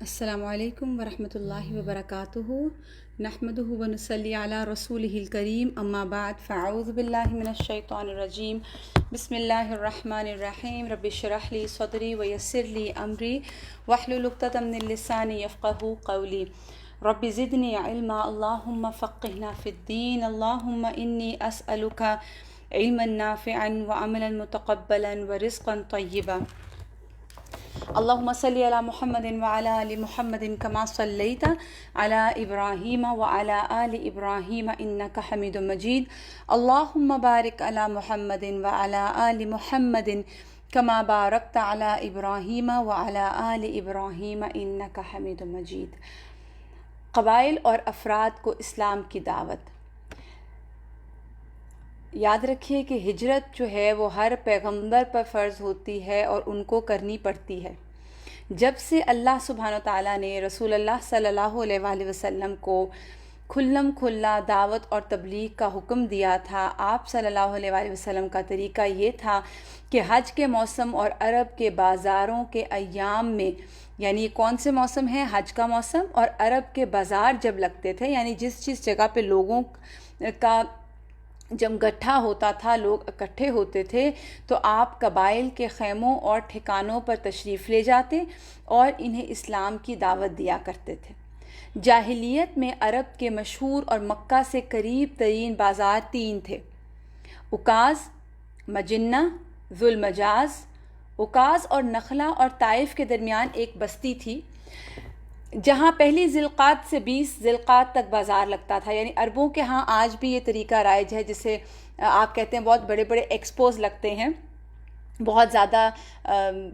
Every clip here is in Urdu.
السلام علیکم ورحمۃ اللہ وبرکاتہ نحمدہ ونصلی علی رسولہ الکریم اما بعد فاعوذ باللہ من الشیطان الرجیم بسم اللہ الرحمن الرحیم رب اشرح لی صدری ویسر لی امری واحلل عقدۃ من لسانی یفقہوا قولی رب زدنی علما اللہم فقہنا فی الدین اللہم انی اسألک علما نافعا وعملا متقبلا ورزقا طیبا اللہم صلی علی محمد وعلی آل محمد کما صلیت علی ابراہیم وعلی آل ابراہیم انک حمید مجید اللہم بارک علی محمد وعلی آل محمد کما بارکت علی ابراہیم وعلی آل ابراہیم انک حمید مجید۔ قبائل اور افراد کو اسلام کی دعوت۔ یاد رکھیے کہ ہجرت جو ہے وہ ہر پیغمبر پر فرض ہوتی ہے اور ان کو کرنی پڑتی ہے۔ جب سے اللہ سبحانہ و تعالیٰ نے رسول اللہ صلی اللہ علیہ وآلہ وسلم کو کھلم کھلا دعوت اور تبلیغ کا حکم دیا تھا، آپ صلی اللہ علیہ وآلہ وسلم کا طریقہ یہ تھا کہ حج کے موسم اور عرب کے بازاروں کے ایام میں، یعنی کون سے موسم ہیں؟ حج کا موسم اور عرب کے بازار جب لگتے تھے، یعنی جس جگہ پہ لوگوں کا جب گٹھا ہوتا تھا، لوگ اکٹھے ہوتے تھے، تو آپ قبائل کے خیموں اور ٹھکانوں پر تشریف لے جاتے اور انہیں اسلام کی دعوت دیا کرتے تھے۔ جاہلیت میں عرب کے مشہور اور مکہ سے قریب ترین بازار تین تھے: عکاظ، مجنہ، ذو المجاز۔ عکاظ اور نخلا اور طائف کے درمیان ایک بستی تھی جہاں پہلی ذی القعدہ سے 20 ذی القعدہ تک بازار لگتا تھا۔ یعنی عربوں کے ہاں آج بھی یہ طریقہ رائج ہے، جسے آپ کہتے ہیں بہت بڑے بڑے ایکسپوز لگتے ہیں، بہت زیادہ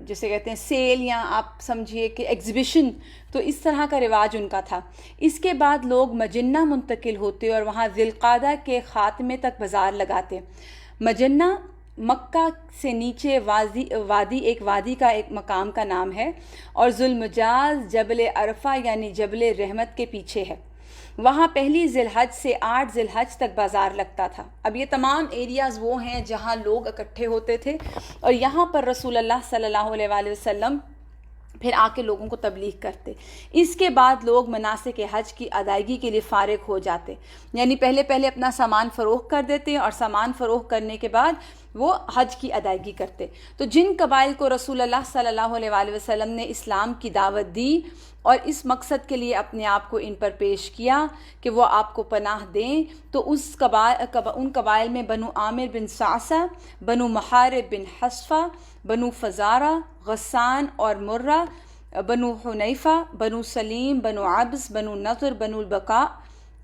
جسے کہتے ہیں سیل، یا آپ سمجھیے کہ ایگزیبیشن، تو اس طرح کا رواج ان کا تھا۔ اس کے بعد لوگ مجنہ منتقل ہوتے اور وہاں ذی القعدہ کے خاتمے تک بازار لگاتے۔ مجنہ مکہ سے نیچے ایک وادی کا ایک مقام کا نام ہے، اور ذو المجاز جبل عرفہ یعنی جبل رحمت کے پیچھے ہے۔ وہاں پہلی ذی الحج سے 8 ذی الحج تک بازار لگتا تھا۔ اب یہ تمام ایریاز وہ ہیں جہاں لوگ اکٹھے ہوتے تھے، اور یہاں پر رسول اللہ صلی اللہ علیہ وآلہ وسلم پھر آ کے لوگوں کو تبلیغ کرتے۔ اس کے بعد لوگ مناسک حج کی ادائیگی کے لیے فارغ ہو جاتے، یعنی پہلے اپنا سامان فروخت کر دیتے، اور سامان فروخت کرنے کے بعد وہ حج کی ادائیگی کرتے۔ تو جن قبائل کو رسول اللہ صلی اللہ علیہ وآلہ وسلم نے اسلام کی دعوت دی اور اس مقصد کے لیے اپنے آپ کو ان پر پیش کیا کہ وہ آپ کو پناہ دیں، تو ان قبائل میں بنو عامر بن صعصع، بنو محارب بن حصفہ، بنو فزارہ، غسان اور مرہ، بنو حنیفہ، بنو سلیم، بنو عبس، بنو نضر، بنو البقاء،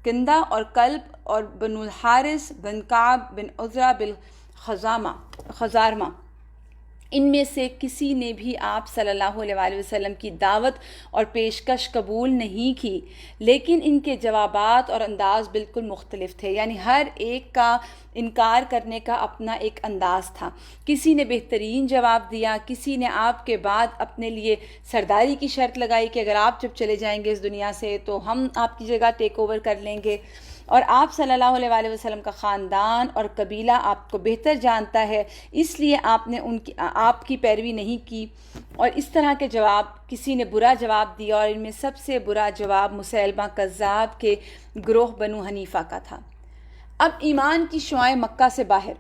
کندہ اور کلب، اور بنو الحارث بن کعب بن عزرہ خزارمہ۔ ان میں سے کسی نے بھی آپ صلی اللہ علیہ وآلہ وسلم کی دعوت اور پیشکش قبول نہیں کی، لیکن ان کے جوابات اور انداز بالکل مختلف تھے، یعنی ہر ایک کا انکار کرنے کا اپنا ایک انداز تھا۔ کسی نے بہترین جواب دیا، کسی نے آپ کے بعد اپنے لیے سرداری کی شرط لگائی کہ اگر آپ جب چلے جائیں گے اس دنیا سے تو ہم آپ کی جگہ ٹیک اوور کر لیں گے، اور آپ صلی اللہ علیہ وآلہ وسلم کا خاندان اور قبیلہ آپ کو بہتر جانتا ہے، اس لیے آپ نے آپ کی پیروی نہیں کی، اور اس طرح کے جواب۔ کسی نے برا جواب دیا، اور ان میں سب سے برا جواب مسیلمہ کذاب کے گروہ بنو حنیفہ کا تھا۔ اب ایمان کی شعاعیں مکہ سے باہر۔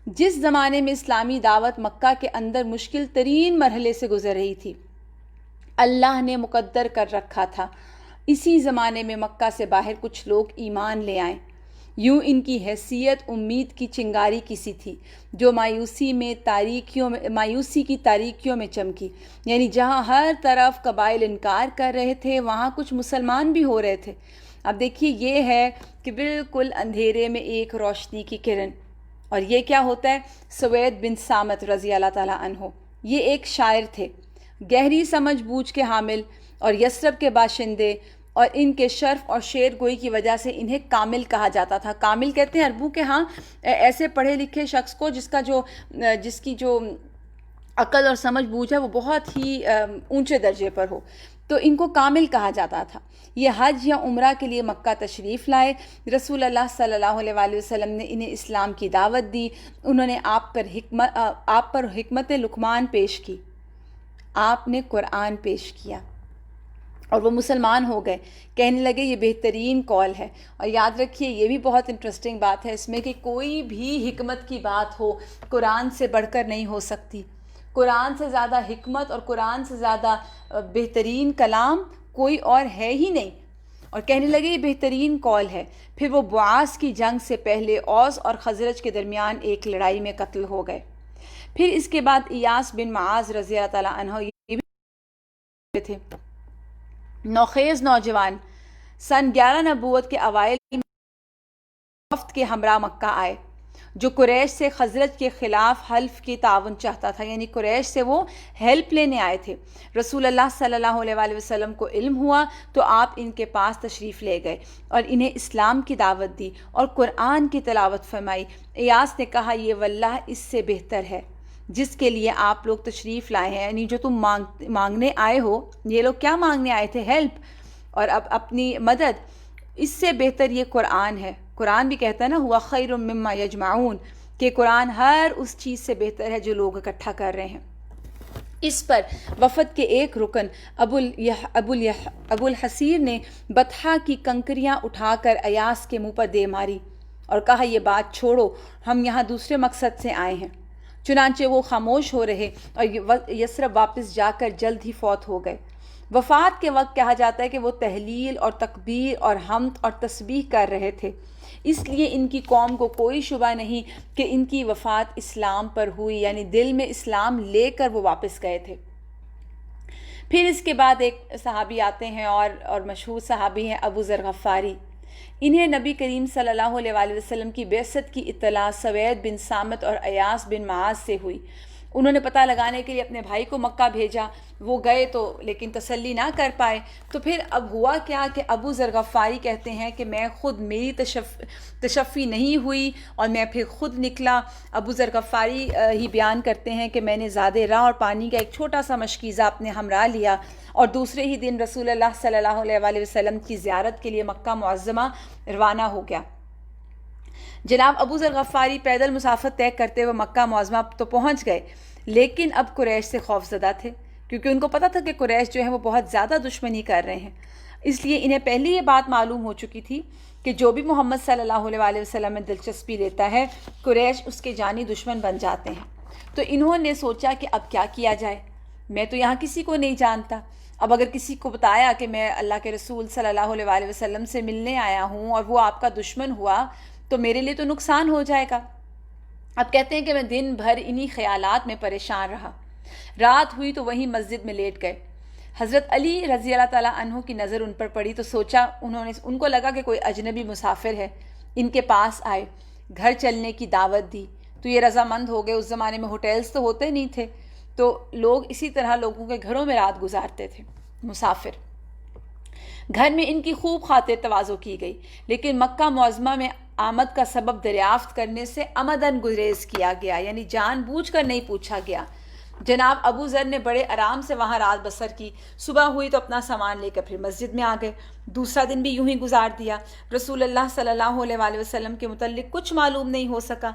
جس زمانے میں اسلامی دعوت مکہ کے اندر مشکل ترین مرحلے سے گزر رہی تھی، اللہ نے مقدر کر رکھا تھا اسی زمانے میں مکہ سے باہر کچھ لوگ ایمان لے آئیں۔ یوں ان کی حیثیت امید کی چنگاری کی سی تھی جو مایوسی کی تاریکیوں میں چمکی، یعنی جہاں ہر طرف قبائل انکار کر رہے تھے، وہاں کچھ مسلمان بھی ہو رہے تھے۔ اب دیکھیے، یہ ہے کہ بالکل اندھیرے میں ایک روشنی کی کرن۔ اور یہ کیا ہوتا ہے؟ سوید بن صامت رضی اللہ تعالیٰ عنہ، یہ ایک شاعر تھے، گہری سمجھ بوجھ کے حامل اور یثرب کے باشندے، اور ان کے شرف اور شعر گوئی کی وجہ سے انہیں کامل کہا جاتا تھا۔ کامل کہتے ہیں عربوں کے ہاں ایسے پڑھے لکھے شخص کو جس کی جو عقل اور سمجھ بوجھ ہے وہ بہت ہی اونچے درجے پر ہو، تو ان کو کامل کہا جاتا تھا۔ یہ حج یا عمرہ کے لیے مکہ تشریف لائے۔ رسول اللہ صلی اللہ علیہ وآلہ وسلم نے انہیں اسلام کی دعوت دی۔ انہوں نے آپ پر حکمت لقمان پیش کی، آپ نے قرآن پیش کیا، اور وہ مسلمان ہو گئے. کہنے لگے یہ بہترین قول ہے. اور یاد رکھیے یہ بھی بہت انٹرسٹنگ بات ہے اس میں کہ کوئی بھی حکمت کی بات ہو قرآن سے بڑھ کر نہیں ہو سکتی. قرآن سے زیادہ حکمت اور قرآن سے زیادہ بہترین کلام کوئی اور ہے ہی نہیں. اور کہنے لگے یہ بہترین قول ہے. پھر وہ بعاث کی جنگ سے پہلے اوس اور خزرج کے درمیان ایک لڑائی میں قتل ہو گئے. پھر اس کے بعد ایاس بن معاذ رضی اللہ تعالیٰ عنہ یہ بھی تھے نوخیز نوجوان. سن 11 نبوت کے اوائل وفد کے ہمراہ مکہ آئے جو قریش سے خزرج کے خلاف حلف کی تعاون چاہتا تھا. یعنی قریش سے وہ ہیلپ لینے آئے تھے. رسول اللہ صلی اللہ علیہ وآلہ وسلم کو علم ہوا تو آپ ان کے پاس تشریف لے گئے اور انہیں اسلام کی دعوت دی اور قرآن کی تلاوت فرمائی. ایاس نے کہا یہ واللہ اس سے بہتر ہے جس کے لیے آپ لوگ تشریف لائے ہیں. یعنی جو تم مانگنے آئے ہو، یہ لوگ کیا مانگنے آئے تھے؟ ہیلپ اور اب اپنی مدد. اس سے بہتر یہ قرآن ہے. قرآن بھی کہتا ہے نا ہوا خیر مما یجمعون، کہ قرآن ہر اس چیز سے بہتر ہے جو لوگ اکٹھا کر رہے ہیں. اس پر وفد کے ایک رکن ابو الحسیر نے بطحہ کی کنکریاں اٹھا کر ایاس کے منہ پر دے ماری اور کہا یہ بات چھوڑو، ہم یہاں دوسرے مقصد سے آئے ہیں. چنانچہ وہ خاموش ہو رہے اور یثرب واپس جا کر جلد ہی فوت ہو گئے. وفات کے وقت کہا جاتا ہے کہ وہ تحلیل اور تکبیر اور حمد اور تسبیح کر رہے تھے. اس لیے ان کی قوم کو کوئی شبہ نہیں کہ ان کی وفات اسلام پر ہوئی، یعنی دل میں اسلام لے کر وہ واپس گئے تھے. پھر اس کے بعد ایک صحابی آتے ہیں اور مشہور صحابی ہیں ابو ذر غفاری. انہیں نبی کریم صلی اللہ علیہ وآلہ وسلم کی بعثت کی اطلاع سوید بن صامت اور ایاس بن معاذ سے ہوئی. انہوں نے پتہ لگانے کے لیے اپنے بھائی کو مکہ بھیجا. وہ گئے تو لیکن تسلی نہ کر پائے. تو پھر اب ہوا کیا کہ ابو ذر غفاری کہتے ہیں کہ میں خود میری تشفی نہیں ہوئی اور میں پھر خود نکلا. ابو ذر غفاری ہی بیان کرتے ہیں کہ میں نے زادِ راہ اور پانی کا ایک چھوٹا سا مشکیزہ اپنے ہمراہ لیا اور دوسرے ہی دن رسول اللہ صلی اللہ علیہ وآلہ وسلم کی زیارت کے لیے مکہ معظمہ روانہ ہو گیا. جناب ابو ذر غفاری پیدل مسافت طے کرتے ہوئے مکہ معظمہ تو پہنچ گئے، لیکن اب قریش سے خوف زدہ تھے کیونکہ ان کو پتہ تھا کہ قریش جو ہے وہ بہت زیادہ دشمنی کر رہے ہیں. اس لیے انہیں پہلے یہ بات معلوم ہو چکی تھی کہ جو بھی محمد صلی اللہ علیہ وآلہ وسلم میں دلچسپی لیتا ہے قریش اس کے جانی دشمن بن جاتے ہیں. تو انہوں نے سوچا کہ اب کیا کیا جائے، میں تو یہاں کسی کو نہیں جانتا. اب اگر کسی کو بتایا کہ میں اللہ کے رسول صلی اللہ علیہ وآلہ وسلم سے ملنے آیا ہوں اور وہ آپ کا دشمن ہوا تو میرے لیے تو نقصان ہو جائے گا. اب کہتے ہیں کہ میں دن بھر انہی خیالات میں پریشان رہا. رات ہوئی تو وہیں مسجد میں لیٹ گئے. حضرت علی رضی اللہ تعالیٰ عنہ کی نظر ان پر پڑی تو سوچا ان کو لگا کہ کوئی اجنبی مسافر ہے. ان کے پاس آئے، گھر چلنے کی دعوت دی تو یہ رضامند ہو گئے. اس زمانے میں ہوٹلز تو ہوتے نہیں تھے تو لوگ اسی طرح لوگوں کے گھروں میں رات گزارتے تھے مسافر. گھر میں ان کی خوب خاطر تواضع کی گئی، لیکن مکہ معظمہ میں آمد کا سبب دریافت کرنے سے عمدن گریز کیا گیا، یعنی جان بوجھ کر نہیں پوچھا گیا. جناب ابو ذر نے بڑے آرام سے وہاں رات بسر کی. صبح ہوئی تو اپنا سامان لے کر پھر مسجد میں آ گئے. دوسرا دن بھی یوں ہی گزار دیا. رسول اللہ صلی اللہ علیہ وآلہ وسلم کے متعلق کچھ معلوم نہیں ہو سکا.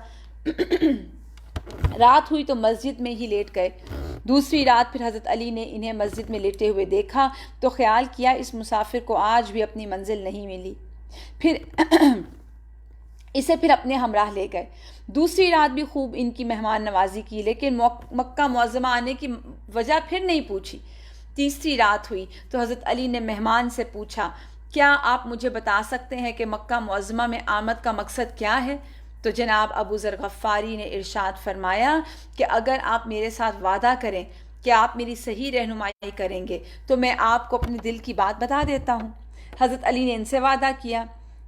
رات ہوئی تو مسجد میں ہی لیٹ گئے. دوسری رات پھر حضرت علی نے انہیں مسجد میں لیٹے ہوئے دیکھا تو خیال کیا اس مسافر کو آج بھی اپنی منزل نہیں ملی. اسے پھر اپنے ہمراہ لے گئے. دوسری رات بھی خوب ان کی مہمان نوازی کی، لیکن مکہ معظمہ آنے کی وجہ پھر نہیں پوچھی. تیسری رات ہوئی تو حضرت علی نے مہمان سے پوچھا کیا آپ مجھے بتا سکتے ہیں کہ مکہ معظمہ میں آمد کا مقصد کیا ہے؟ تو جناب ابو ذر غفاری نے ارشاد فرمایا کہ اگر آپ میرے ساتھ وعدہ کریں کہ آپ میری صحیح رہنمائی کریں گے تو میں آپ کو اپنے دل کی بات بتا دیتا ہوں. حضرت علی نے ان سے وعدہ کیا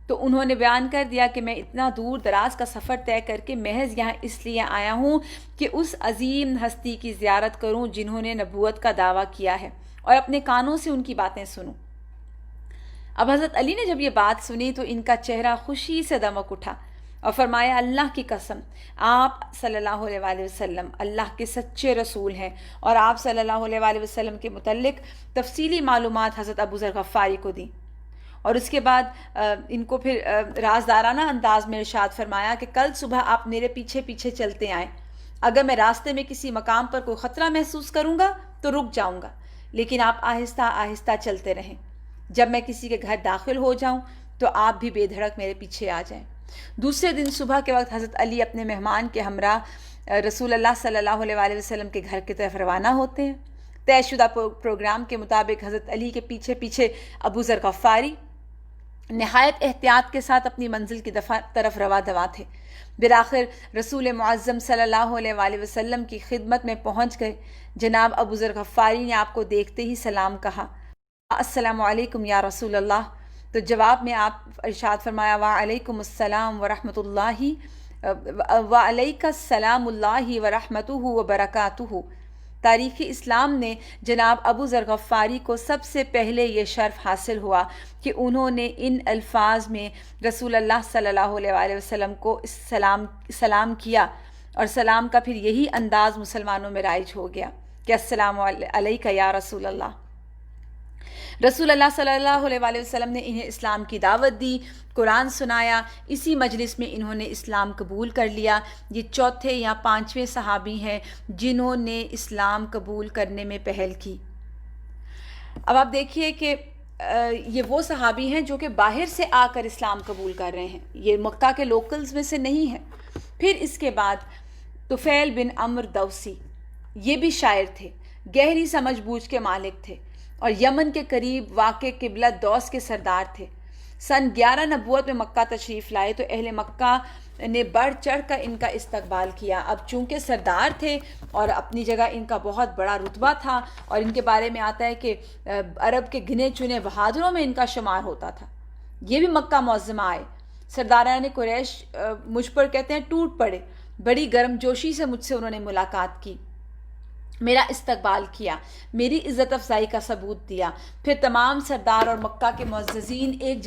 تو انہوں نے بیان کر دیا کہ میں اتنا دور دراز کا سفر طے کر کے محض یہاں اس لیے آیا ہوں کہ اس عظیم ہستی کی زیارت کروں جنہوں نے نبوت کا دعویٰ کیا ہے اور اپنے کانوں سے ان کی باتیں سنوں. اب حضرت علی نے جب یہ بات سنی تو ان کا چہرہ خوشی سے دمک اٹھا اور فرمایا اللہ کی قسم آپ صلی اللہ علیہ وآلہ وسلم اللہ کے سچے رسول ہیں. اور آپ صلی اللہ علیہ وآلہ وسلم کے متعلق تفصیلی معلومات حضرت ابو ذر غفاری کو دیں اور اس کے بعد ان کو پھر رازدارانہ انداز میں ارشاد فرمایا کہ کل صبح آپ میرے پیچھے پیچھے چلتے آئیں. اگر میں راستے میں کسی مقام پر کوئی خطرہ محسوس کروں گا تو رک جاؤں گا، لیکن آپ آہستہ آہستہ چلتے رہیں. جب میں کسی کے گھر داخل ہو جاؤں تو آپ بھی بے دھڑک میرے پیچھے آ جائیں. دوسرے دن صبح کے وقت حضرت علی اپنے مہمان کے ہمراہ رسول اللہ صلی اللہ علیہ وآلہ وسلم کے گھر کی طرف روانہ ہوتے ہیں. طے شدہ پروگرام کے مطابق حضرت علی کے پیچھے پیچھے ابو ذر غفاری نہایت احتیاط کے ساتھ اپنی منزل کی طرف رواں دواں تھے. بالآخر رسول معظم صلی اللہ علیہ وآلہ وسلم کی خدمت میں پہنچ گئے. جناب ابو ذر غفاری نے آپ کو دیکھتے ہی سلام کہا. السلام علیکم یا رسول اللہ. تو جواب میں آپ ارشاد فرمایا وعلیکم السلام ورحمۃ اللہ وعلیک السلام اللہ ورحمتہ وبرکاتہ. تاریخ اسلام نے جناب ابو ذر غفاری کو سب سے پہلے یہ شرف حاصل ہوا کہ انہوں نے ان الفاظ میں رسول اللہ صلی اللہ علیہ وآلہ وسلم کو سلام کیا، اور سلام کا پھر یہی انداز مسلمانوں میں رائج ہو گیا کہ السلام علیک یا رسول اللہ. رسول اللہ صلی اللہ علیہ وآلہ وسلم نے انہیں اسلام کی دعوت دی، قرآن سنایا. اسی مجلس میں انہوں نے اسلام قبول کر لیا. یہ چوتھے یا پانچویں صحابی ہیں جنہوں نے اسلام قبول کرنے میں پہل کی. اب آپ دیکھیے کہ یہ وہ صحابی ہیں جو کہ باہر سے آ کر اسلام قبول کر رہے ہیں، یہ مکہ کے لوکلز میں سے نہیں ہیں. پھر اس کے بعد طفیل بن عمرو دوسی، یہ بھی شاعر تھے، گہری سمجھ بوجھ کے مالک تھے اور یمن کے قریب واقع قبلہ دوس کے سردار تھے. سن 11 نبوت میں مکہ تشریف لائے تو اہل مکہ نے بڑھ چڑھ کر ان کا استقبال کیا. اب چونکہ سردار تھے اور اپنی جگہ ان کا بہت بڑا رتبہ تھا، اور ان کے بارے میں آتا ہے کہ عرب کے گنے چنے بہادروں میں ان کا شمار ہوتا تھا. یہ بھی مکہ معظمہ آئے. سرداران قریش مجھ پر کہتے ہیں ٹوٹ پڑے. بڑی گرم جوشی سے مجھ سے انہوں نے ملاقات کی، میرا استقبال کیا، میری عزت افزائی کا ثبوت دیا. پھر تمام سردار اور مکہ کے معززین ایک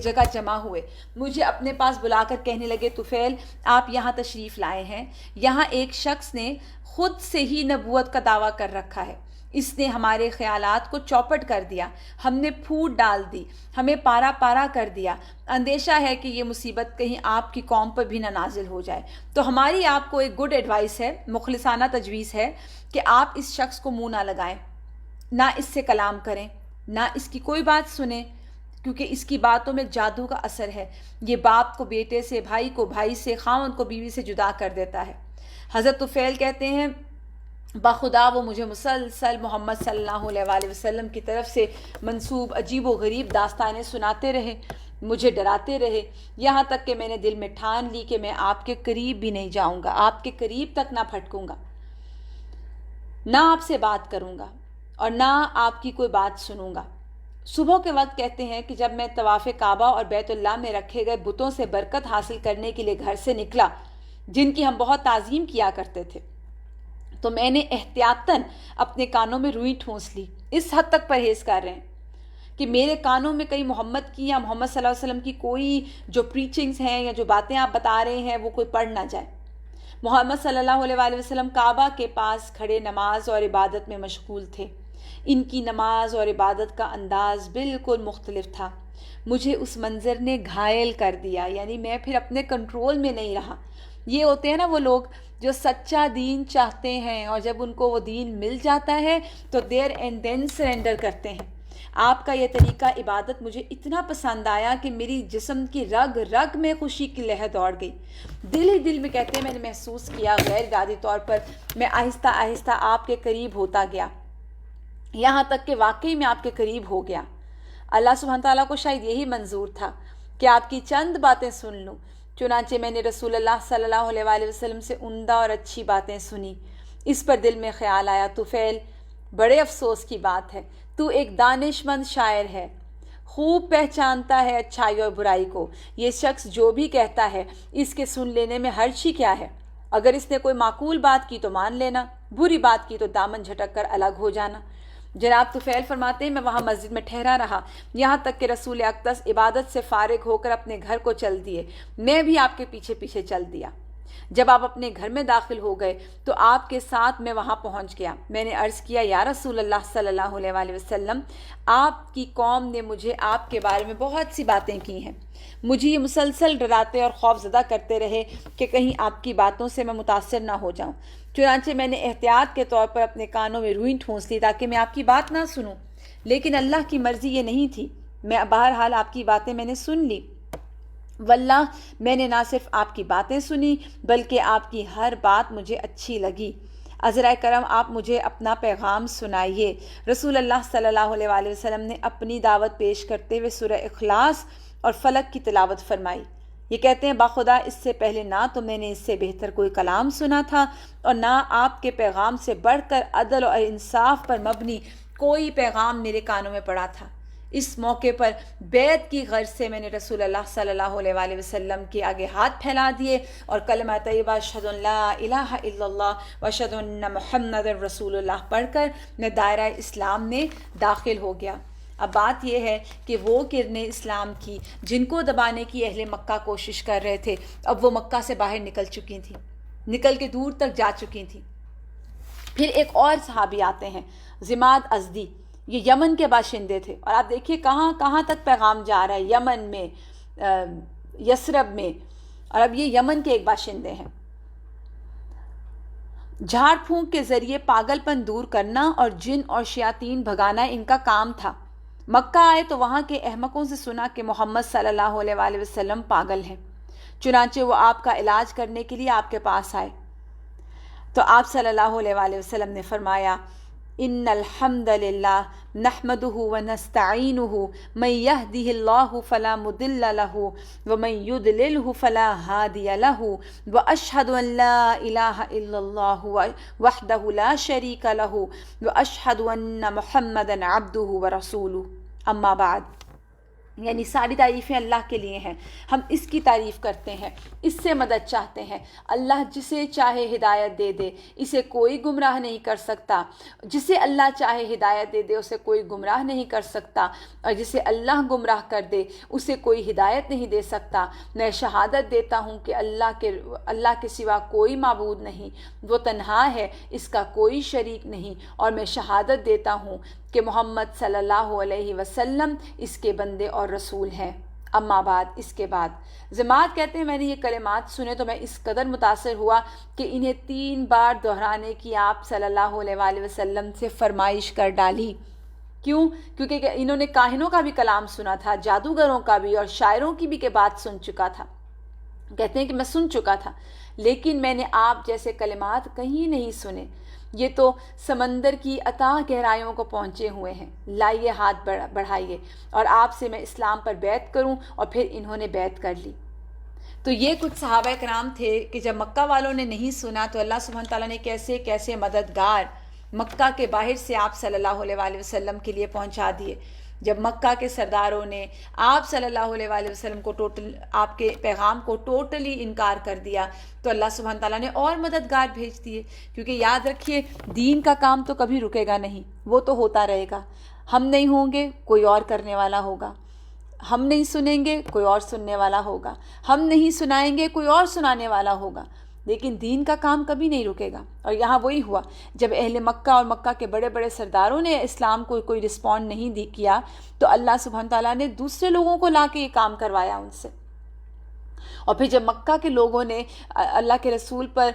جگہ جمع ہوئے. مجھے اپنے پاس بلا کر کہنے لگے طفیل آپ یہاں تشریف لائے ہیں، یہاں ایک شخص نے خود سے ہی نبوت کا دعویٰ کر رکھا ہے. اس نے ہمارے خیالات کو چوپٹ کر دیا، ہم نے پھوٹ ڈال دی، ہمیں پارا پارا کر دیا. اندیشہ ہے کہ یہ مصیبت کہیں آپ کی قوم پر بھی نہ نازل ہو جائے. تو ہماری آپ کو ایک گڈ ایڈوائس ہے، مخلصانہ تجویز ہے کہ آپ اس شخص کو منہ نہ لگائیں، نہ اس سے کلام کریں، نہ اس کی کوئی بات سنیں، کیونکہ اس کی باتوں میں جادو کا اثر ہے. یہ باپ کو بیٹے سے، بھائی کو بھائی سے، خاوند کو بیوی سے جدا کر دیتا ہے. حضرت طفیل کہتے ہیں بخدا وہ مجھے مسلسل محمد صلی اللہ علیہ وآلہ وسلم کی طرف سے منسوب عجیب و غریب داستانیں سناتے رہے، مجھے ڈراتے رہے، یہاں تک کہ میں نے دل میں ٹھان لی کہ میں آپ کے قریب بھی نہیں جاؤں گا، آپ کے قریب تک نہ پھٹکوں گا، نہ آپ سے بات کروں گا اور نہ آپ کی کوئی بات سنوں گا. صبح کے وقت کہتے ہیں کہ جب میں طواف کعبہ اور بیت اللہ میں رکھے گئے بتوں سے برکت حاصل کرنے کے لیے گھر سے نکلا، جن کی ہم بہت تعظیم کیا کرتے تھے، تو میں نے احتیاطاً اپنے کانوں میں روئی ٹھونس لی. اس حد تک پرہیز کر رہے ہیں کہ میرے کانوں میں کہیں محمد کی یا محمد صلی اللہ علیہ وسلم کی کوئی جو پریچنگز ہیں یا جو باتیں آپ بتا رہے ہیں وہ کوئی پڑھ نہ جائے. محمد صلی اللہ علیہ وآلہ وسلم کعبہ کے پاس کھڑے نماز اور عبادت میں مشغول تھے. ان کی نماز اور عبادت کا انداز بالکل مختلف تھا. مجھے اس منظر نے گھائل کر دیا، یعنی میں پھر اپنے کنٹرول میں نہیں رہا. یہ ہوتے ہیں نا وہ لوگ جو سچا دین چاہتے ہیں اور جب ان کو وہ دین مل جاتا ہے تو دیر اینڈ دین سرنڈر کرتے ہیں. آپ کا یہ طریقہ عبادت مجھے اتنا پسند آیا کہ میری جسم کی رگ رگ میں خوشی کی لہر دوڑ گئی. دل ہی دل میں کہتے ہیں میں نے محسوس کیا غیر ارادی طور پر میں آہستہ آہستہ آپ کے قریب ہوتا گیا، یہاں تک کہ واقعی میں آپ کے قریب ہو گیا. اللہ سبحانہ تعالیٰ کو شاید یہی منظور تھا کہ آپ کی چند باتیں سن لوں. چنانچہ میں نے رسول اللہ صلی اللہ علیہ وآلہ وسلم سے عمدہ اور اچھی باتیں سنی. اس پر دل میں خیال آیا طفیل بڑے افسوس کی بات ہے، تو ایک دانش مند شاعر ہے، خوب پہچانتا ہے اچھائی اور برائی کو. یہ شخص جو بھی کہتا ہے اس کے سن لینے میں حرج ہی کیا ہے. اگر اس نے کوئی معقول بات کی تو مان لینا، بری بات کی تو دامن جھٹک کر الگ ہو جانا. جناب طفیل فرماتے ہیں میں وہاں مسجد میں ٹھہرا رہا یہاں تک کہ رسول اقدس عبادت سے فارغ ہو کر اپنے گھر کو چل دیے. میں بھی آپ کے پیچھے پیچھے چل دیا. جب آپ اپنے گھر میں داخل ہو گئے تو آپ کے ساتھ میں وہاں پہنچ گیا. میں نے عرض کیا یا رسول اللہ صلی اللہ علیہ وآلہ وسلم، آپ کی قوم نے مجھے آپ کے بارے میں بہت سی باتیں کی ہیں. مجھے یہ مسلسل ڈراتے اور خوف زدہ کرتے رہے کہ کہیں آپ کی باتوں سے میں متاثر نہ ہو جاؤں. چنانچہ میں نے احتیاط کے طور پر اپنے کانوں میں روئی ٹھونس لی تاکہ میں آپ کی بات نہ سنوں، لیکن اللہ کی مرضی یہ نہیں تھی۔ میں بہرحال آپ کی باتیں میں نے سن لی۔ واللہ میں نے نہ صرف آپ کی باتیں سنی بلکہ آپ کی ہر بات مجھے اچھی لگی۔ عذرائے کرم آپ مجھے اپنا پیغام سنائیے۔ رسول اللہ صلی اللہ علیہ وآلہ وسلم نے اپنی دعوت پیش کرتے ہوئے سورہ اخلاص اور فلق کی تلاوت فرمائی۔ یہ کہتے ہیں باخدا اس سے پہلے نہ تو میں نے اس سے بہتر کوئی کلام سنا تھا اور نہ آپ کے پیغام سے بڑھ کر عدل اور انصاف پر مبنی کوئی پیغام میرے کانوں میں پڑا تھا۔ اس موقع پر بیعت کی غرض سے میں نے رسول اللہ صلی اللہ علیہ وآلہ وسلم کے آگے ہاتھ پھیلا دیے اور کلمہ طیبہ اشہد ان لا الہ الا اللہ و اشہد ان محمد رسول اللہ پڑھ کر میں دائرہ اسلام میں داخل ہو گیا۔ اب بات یہ ہے کہ وہ کرنیں اسلام کی جن کو دبانے کی اہل مکہ کوشش کر رہے تھے، اب وہ مکہ سے باہر نکل چکی تھیں، نکل کے دور تک جا چکی تھیں۔ پھر ایک اور صحابی آتے ہیں، ضماد ازدی، یہ یمن کے باشندے تھے، اور آپ دیکھیے کہاں کہاں تک پیغام جا رہا ہے، یمن میں، یثرب میں، اور اب یہ یمن کے ایک باشندے ہیں۔ جھاڑ پھونک کے ذریعے پاگل پن دور کرنا اور جن اور شیاطین بھگانا ان کا کام تھا۔ مکہ آئے تو وہاں کے احمقوں سے سنا کہ محمد صلی اللہ علیہ وآلہ وسلم پاگل ہیں، چنانچہ وہ آپ کا علاج کرنے کے لیے آپ کے پاس آئے تو آپ صلی اللہ علیہ وآلہ وسلم نے فرمایا ان الحمد للہ نحمدہ ونستعینہ من یہدہ اللہ فلا مضل لہ ومن یضللہ فلا ہادی لہ واشہد ان لا الہ الا اللہ وحدہ لا شریک لہ واشہد ان محمدا عبدہ ورسولہ۔ اما بعد، یعنی ساری تعریفیں اللہ کے لیے ہیں، ہم اس کی تعریف کرتے ہیں، اس سے مدد چاہتے ہیں۔ اللہ جسے چاہے ہدایت دے دے، اسے کوئی گمراہ نہیں کر سکتا۔ جسے اللہ چاہے ہدایت دے دے، اسے کوئی گمراہ نہیں کر سکتا، اور جسے اللہ گمراہ کر دے اسے کوئی ہدایت نہیں دے سکتا۔ میں شہادت دیتا ہوں کہ اللہ کے سوا کوئی معبود نہیں، وہ تنہا ہے، اس کا کوئی شریک نہیں، اور میں شہادت دیتا ہوں کہ محمد صلی اللہ علیہ وسلم اس کے بندے اور رسول ہیں۔ اما بعد، اس کے بعد ضماد کہتے ہیں میں نے یہ کلمات سنے تو میں اس قدر متاثر ہوا کہ انہیں 3 بار دہرانے کی آپ صلی اللہ علیہ وآلہ وسلم سے فرمائش کر ڈالی۔ کیوں؟ کیونکہ انہوں نے کاہنوں کا بھی کلام سنا تھا، جادوگروں کا بھی، اور شاعروں کی بھی کہ بات سن چکا تھا۔ کہتے ہیں کہ میں سن چکا تھا، لیکن میں نے آپ جیسے کلمات کہیں نہیں سنے، یہ تو سمندر کی اتاہ گہرائیوں کو پہنچے ہوئے ہیں۔ لائیے ہاتھ بڑھائیے اور آپ سے میں اسلام پر بیعت کروں، اور پھر انہوں نے بیعت کر لی۔ تو یہ کچھ صحابہ کرام تھے کہ جب مکہ والوں نے نہیں سنا تو اللہ سبحانہ تعالیٰ نے کیسے کیسے مددگار مکہ کے باہر سے آپ صلی اللہ علیہ وآلہ وسلم کے لیے پہنچا دیے۔ جب مکہ کے سرداروں نے آپ صلی اللہ علیہ وآلہ وسلم کو آپ کے پیغام کو ٹوٹلی انکار کر دیا تو اللہ سبحانہ تعالیٰ نے اور مددگار بھیج دیے، کیونکہ یاد رکھیے دین کا کام تو کبھی رکے گا نہیں، وہ تو ہوتا رہے گا۔ ہم نہیں ہوں گے، کوئی اور کرنے والا ہوگا۔ ہم نہیں سنیں گے، کوئی اور سننے والا ہوگا۔ ہم نہیں سنائیں گے، کوئی اور سنانے والا ہوگا۔ لیکن دین کا کام کبھی نہیں رکے گا۔ اور یہاں وہی ہوا، جب اہل مکہ اور مکہ کے بڑے بڑے سرداروں نے اسلام کو کوئی رسپونڈ نہیں کیا تو اللہ سبحانہ تعالیٰ نے دوسرے لوگوں کو لا کے یہ کام کروایا ان سے۔ اور پھر جب مکہ کے لوگوں نے اللہ کے رسول پر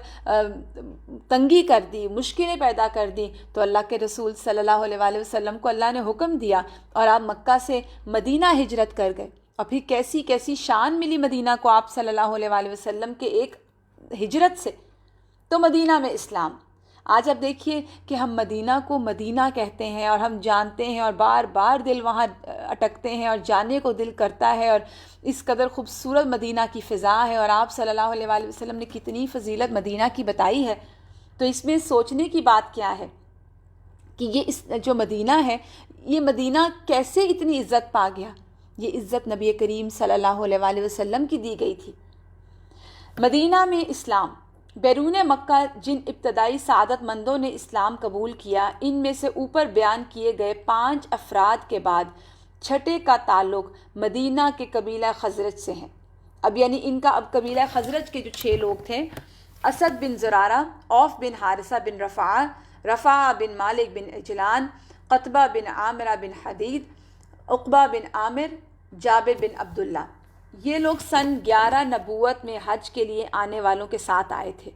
تنگی کر دی، مشکلیں پیدا کر دی، تو اللہ کے رسول صلی اللہ علیہ وآلہ وسلم کو اللہ نے حکم دیا اور آپ مکہ سے مدینہ ہجرت کر گئے۔ اور پھر کیسی کیسی شان ملی مدینہ کو آپ صلی اللہ علیہ وآلہ وسلم کے ایک ہجرت سے، تو مدینہ میں اسلام۔ آج اب دیکھیے کہ ہم مدینہ کو مدینہ کہتے ہیں اور ہم جانتے ہیں اور بار بار دل وہاں اٹکتے ہیں اور جانے کو دل کرتا ہے، اور اس قدر خوبصورت مدینہ کی فضا ہے، اور آپ صلی اللہ علیہ وآلہ وسلم نے کتنی فضیلت مدینہ کی بتائی ہے۔ تو اس میں سوچنے کی بات کیا ہے کہ یہ جو مدینہ ہے، یہ مدینہ کیسے اتنی عزت پا گیا؟ یہ عزت نبی کریم صلی اللہ علیہ وآلہ وسلم کی دی گئی تھی۔ مدینہ میں اسلام، بیرون مکہ جن ابتدائی سعادت مندوں نے اسلام قبول کیا، ان میں سے اوپر بیان کیے گئے 5 افراد کے بعد چھٹے کا تعلق مدینہ کے قبیلہ خزرج سے ہیں۔ اب یعنی ان کا اب قبیلہ خزرج کے جو 6 لوگ تھے، اسد بن زرارہ، عوف بن حارثہ بن رفاعہ، رفاعہ بن مالک بن اجلان، قطبہ بن عامرہ بن حدید، عقبہ بن عامر، جابر بن عبداللہ، یہ لوگ سن 11 نبوت میں حج کے لیے آنے والوں کے ساتھ آئے تھے۔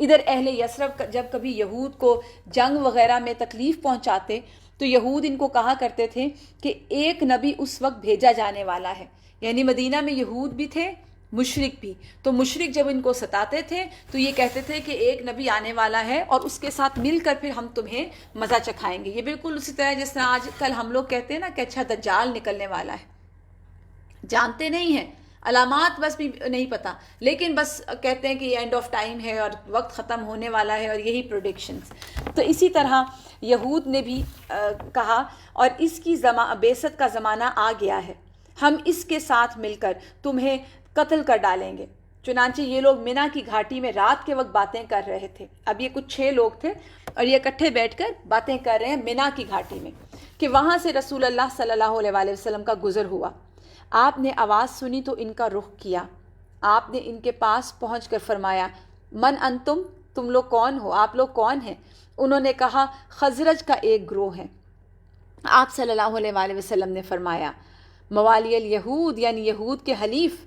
ادھر اہل یثرب جب کبھی یہود کو جنگ وغیرہ میں تکلیف پہنچاتے تو یہود ان کو کہا کرتے تھے کہ ایک نبی اس وقت بھیجا جانے والا ہے. یعنی مدینہ میں یہود بھی تھے، مشرک بھی. تو مشرک جب ان کو ستاتے تھے تو یہ کہتے تھے کہ ایک نبی آنے والا ہے اور اس کے ساتھ مل کر پھر ہم تمہیں مزہ چکھائیں گے. یہ بالکل اسی طرح جس طرح آج کل ہم لوگ کہتے ہیں نا کہ اچھا دجال نکلنے والا ہے. جانتے نہیں ہیں، علامات بس بھی نہیں پتہ، لیکن بس کہتے ہیں کہ یہ اینڈ آف ٹائم ہے اور وقت ختم ہونے والا ہے اور یہی پروڈکشنز. تو اسی طرح یہود نے بھی کہا اور اس کی بعثت کا زمانہ آ گیا ہے، ہم اس کے ساتھ مل کر تمہیں قتل کر ڈالیں گے. چنانچہ یہ لوگ منی کی گھاٹی میں رات کے وقت باتیں کر رہے تھے. اب یہ کچھ 6 لوگ تھے اور یہ اکٹھے بیٹھ کر باتیں کر رہے ہیں منی کی گھاٹی میں کہ وہاں سے رسول اللہ صلی اللہ علیہ وآلہ وسلم کا گزر ہوا. آپ نے آواز سنی تو ان کا رخ کیا. آپ نے ان کے پاس پہنچ کر فرمایا من انتم، تم لوگ کون ہو، آپ لوگ کون ہیں؟ انہوں نے کہا خزرج کا ایک گروہ ہے. آپ صلی اللہ علیہ وآلہ وسلم نے فرمایا موالی الیہود، یعنی یہود کے حلیف،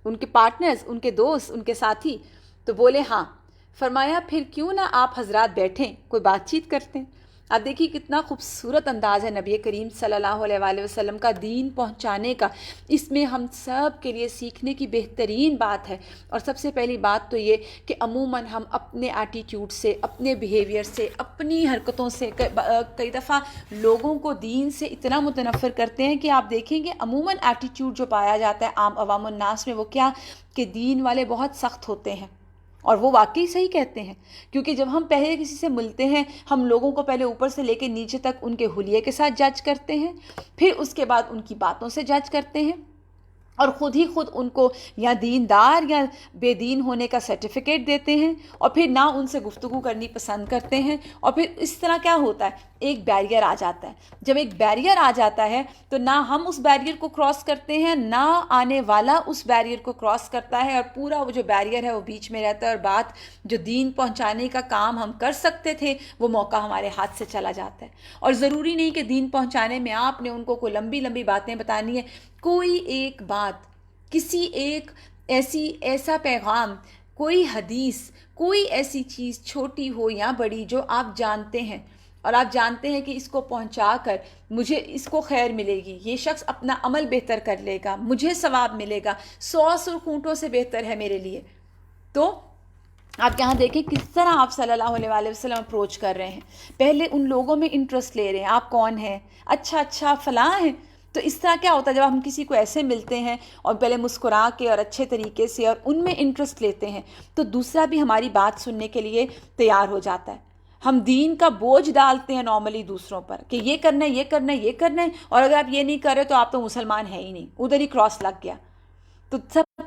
ان کے پارٹنرز، ان کے دوست، ان کے ساتھی. تو بولے ہاں. فرمایا پھر کیوں نہ آپ حضرات بیٹھیں، کوئی بات چیت کرتے ہیں. اب دیکھیے کتنا خوبصورت انداز ہے نبی کریم صلی اللہ علیہ وآلہ وسلم کا دین پہنچانے کا. اس میں ہم سب کے لیے سیکھنے کی بہترین بات ہے. اور سب سے پہلی بات تو یہ کہ عموماً ہم اپنے ایٹیٹیوڈ سے، اپنے بیہیویئر سے، اپنی حرکتوں سے کئی دفعہ لوگوں کو دین سے اتنا متنفر کرتے ہیں کہ آپ دیکھیں گے عموماً ایٹیٹیوڈ جو پایا جاتا ہے عام عوام الناس میں وہ کیا کہ دین والے بہت سخت ہوتے ہیں. اور وہ واقعی صحیح کہتے ہیں، کیونکہ جب ہم پہلے کسی سے ملتے ہیں ہم لوگوں کو پہلے اوپر سے لے کے نیچے تک ان کے حلیے کے ساتھ جج کرتے ہیں، پھر اس کے بعد ان کی باتوں سے جج کرتے ہیں اور خود ہی خود ان کو یا دیندار یا بے دین ہونے کا سرٹیفکیٹ دیتے ہیں اور پھر نہ ان سے گفتگو کرنی پسند کرتے ہیں. اور پھر اس طرح کیا ہوتا ہے ایک بیریئر آ جاتا ہے. جب ایک بیریئر آ جاتا ہے تو نہ ہم اس بیریئر کو کراس کرتے ہیں، نہ آنے والا اس بیریئر کو کراس کرتا ہے، اور پورا وہ جو بیریئر ہے وہ بیچ میں رہتا ہے اور بات جو دین پہنچانے کا کام ہم کر سکتے تھے وہ موقع ہمارے ہاتھ سے چلا جاتا ہے. اور ضروری نہیں کہ دین پہنچانے میں آپ نے ان کو کوئی لمبی لمبی باتیں بتانی ہے. کوئی ایک بات، کسی ایک ایسا پیغام، کوئی حدیث، کوئی ایسی چیز چھوٹی ہو یا بڑی جو آپ جانتے ہیں اور آپ جانتے ہیں کہ اس کو پہنچا کر مجھے اس کو خیر ملے گی، یہ شخص اپنا عمل بہتر کر لے گا، مجھے ثواب ملے گا، 100 سرخونٹوں سے بہتر ہے میرے لیے. تو آپ یہاں دیکھیں کس طرح آپ صلی اللہ علیہ وآلہ وسلم اپروچ کر رہے ہیں. پہلے ان لوگوں میں انٹرسٹ لے رہے ہیں آپ کون ہیں، اچھا فلاں ہیں. تو اس طرح کیا ہوتا ہے جب ہم کسی کو ایسے ملتے ہیں اور پہلے مسکرا کے اور اچھے طریقے سے اور ان میں انٹرسٹ لیتے ہیں تو دوسرا بھی ہماری بات سننے کے لیے تیار ہو جاتا ہے. ہم دین کا بوجھ ڈالتے ہیں نارملی دوسروں پر کہ یہ کرنا ہے، یہ کرنا ہے، یہ کرنا ہے، اور اگر آپ یہ نہیں کر رہے تو آپ تو مسلمان ہیں ہی نہیں، ادھر ہی کراس لگ گیا. تو سب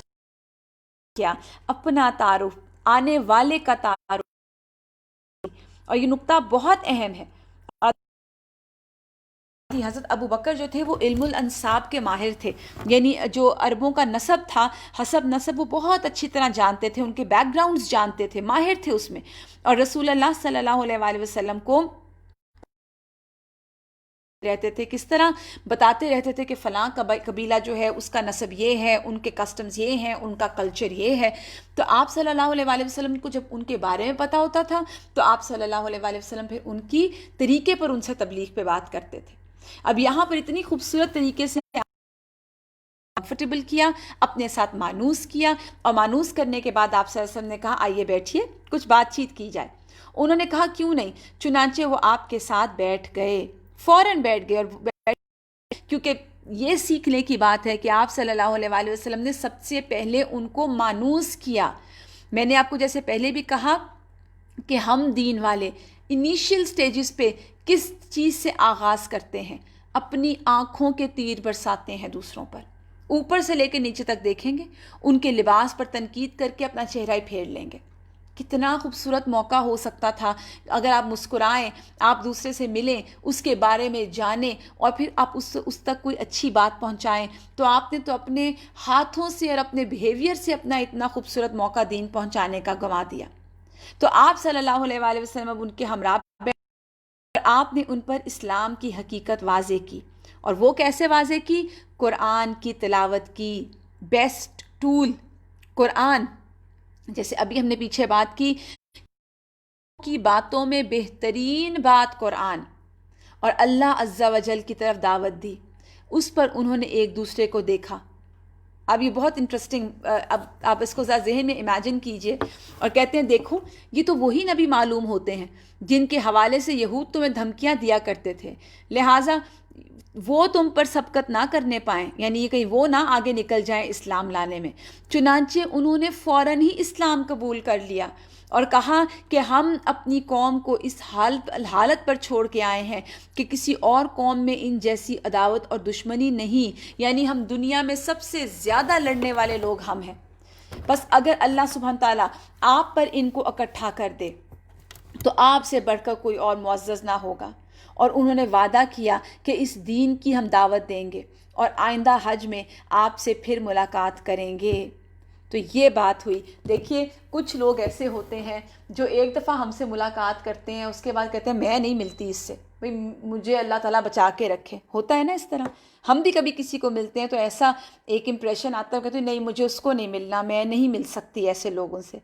کیا اپنا تعارف، آنے والے کا تعارف، اور یہ نقطہ بہت اہم ہے. حضرت ابو بکر جو تھے وہ علم الانساب کے ماہر تھے، یعنی جو عربوں کا نسب تھا، حسب نسب، وہ بہت اچھی طرح جانتے تھے، ان کے بیک گراؤنڈز جانتے تھے، ماہر تھے اس میں. اور رسول اللہ صلی اللہ علیہ وآلہ وسلم کو رہتے تھے کس طرح بتاتے رہتے تھے کہ فلاں قبیلہ جو ہے اس کا نسب یہ ہے، ان کے کسٹمز یہ ہیں، ان کا کلچر یہ ہے. تو آپ صلی اللہ علیہ وآلہ وسلم کو جب ان کے بارے میں پتہ ہوتا تھا تو آپ صلی اللہ علیہ وآلہ وسلم پھر ان کی طریقے پر ان سے تبلیغ پہ بات کرتے تھے. اب یہاں پر اتنی خوبصورت طریقے سے کمفرٹیبل کیا، اپنے ساتھ مانوس کیا، اور مانوس کرنے کے بعد آپ صلی اللہ علیہ وسلم نے کہا آئیے بیٹھیے کچھ بات چیت کی جائے. انہوں نے کہا کیوں نہیں. چنانچہ وہ آپ کے ساتھ بیٹھ گئے، فوراً بیٹھ گئے. اور کیونکہ یہ سیکھنے کی بات ہے کہ آپ صلی اللہ علیہ وآلہ وسلم نے سب سے پہلے ان کو مانوس کیا. میں نے آپ کو جیسے پہلے بھی کہا کہ ہم دین والے انیشیل سٹیجز پہ کس چیز سے آغاز کرتے ہیں، اپنی آنکھوں کے تیر برساتے ہیں دوسروں پر، اوپر سے لے کے نیچے تک دیکھیں گے، ان کے لباس پر تنقید کر کے اپنا چہرہ ہی پھیر لیں گے. کتنا خوبصورت موقع ہو سکتا تھا اگر آپ مسکرائیں، آپ دوسرے سے ملیں، اس کے بارے میں جانیں اور پھر آپ اس تک کوئی اچھی بات پہنچائیں. تو آپ نے تو اپنے ہاتھوں سے اور اپنے بیہیویئر سے اپنا اتنا خوبصورت موقع دین پہنچانے کا گنوا دیا. تو آپ صلی اللہ علیہ وآلہ وسلم اب ان کے ہمراہ اور آپ نے ان پر اسلام کی حقیقت واضح کی. اور وہ کیسے واضح کی؟ قرآن کی تلاوت کی. بیسٹ ٹول قرآن. جیسے ابھی ہم نے پیچھے بات کی کی باتوں میں بہترین بات قرآن اور اللہ عز و جل کی طرف دعوت دی، اس پر انہوں نے ایک دوسرے کو دیکھا۔ اب یہ بہت انٹرسٹنگ، اب آپ اس کو ذرا ذہن میں امیجن کیجئے اور کہتے ہیں دیکھو یہ تو وہی نبی معلوم ہوتے ہیں جن کے حوالے سے یہود تمہیں دھمکیاں دیا کرتے تھے، لہٰذا وہ تم پر سبقت نہ کرنے پائیں، یعنی یہ کہیں وہ نہ آگے نکل جائیں اسلام لانے میں۔ چنانچہ انہوں نے فوراً ہی اسلام قبول کر لیا اور کہا کہ ہم اپنی قوم کو اس حالت پر چھوڑ کے آئے ہیں کہ کسی اور قوم میں ان جیسی عداوت اور دشمنی نہیں، یعنی ہم دنیا میں سب سے زیادہ لڑنے والے لوگ ہم ہیں، بس اگر اللہ سبحانہ تعالیٰ آپ پر ان کو اکٹھا کر دے تو آپ سے بڑھ کر کوئی اور معزز نہ ہوگا۔ اور انہوں نے وعدہ کیا کہ اس دین کی ہم دعوت دیں گے اور آئندہ حج میں آپ سے پھر ملاقات کریں گے۔ تو یہ بات ہوئی۔ دیکھیے کچھ لوگ ایسے ہوتے ہیں جو ایک دفعہ ہم سے ملاقات کرتے ہیں، اس کے بعد کہتے ہیں میں نہیں ملتی اس سے، بھئی مجھے اللہ تعالیٰ بچا کے رکھے۔ ہوتا ہے نا اس طرح، ہم بھی کبھی کسی کو ملتے ہیں تو ایسا ایک امپریشن آتا ہے، کہتے ہیں نہیں مجھے اس کو نہیں ملنا، میں نہیں مل سکتی ایسے لوگوں سے۔